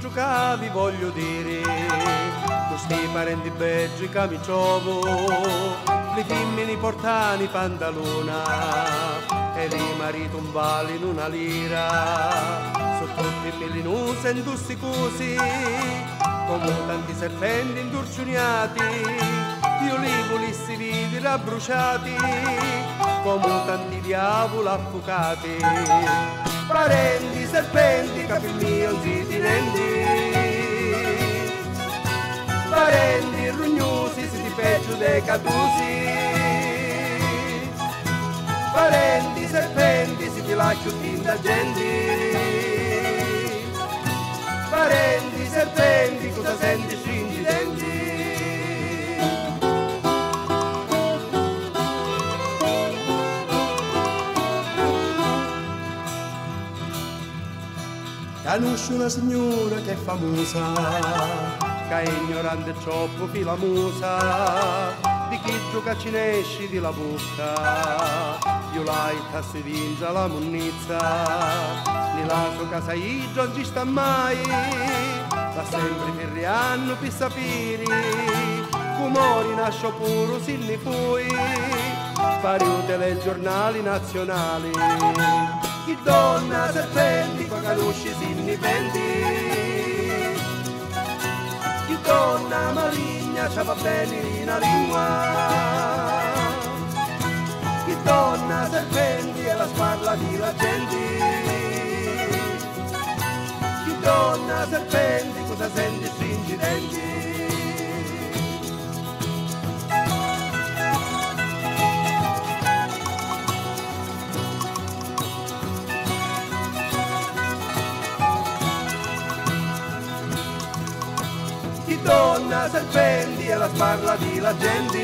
giocavi voglio dire, questi parenti beggi che mi trovo, le femmine portano i pantalona e i mariti un vale in una lira, sotto i millini sento così, come tanti serpenti indurciuniati, io li volissi vedere abbruciati, come tanti diavoli affocati. Parenti, serpenti, capelli mio non si tirendi, parenti rugnosi si di peggio dei cadusi, parenti, serpenti si ti lascio tinta gente, parenti, serpenti cosa senti stringi i denti. Conosco una signora che è famosa, che è ignorante troppo filamosa, di chi gioca cinesci di la bocca, io l'hai tassi vinza la munnizza, ni la sua casa io non ci sta mai, va sempre ferriano per sapere, come nasce pure sinni poi, fare un telegiornali nazionali. Chi donna serpenti, qua conosci sinni pendi, chi donna maligna ci va bene in la lingua, chi donna serpenti e la sparla di la gente, chi donna serpenti cosa senti stringi i denti. Chi donna serpenti e la sparla di la gente,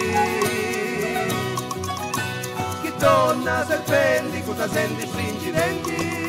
chi donna serpenti cosa senti stringi i denti.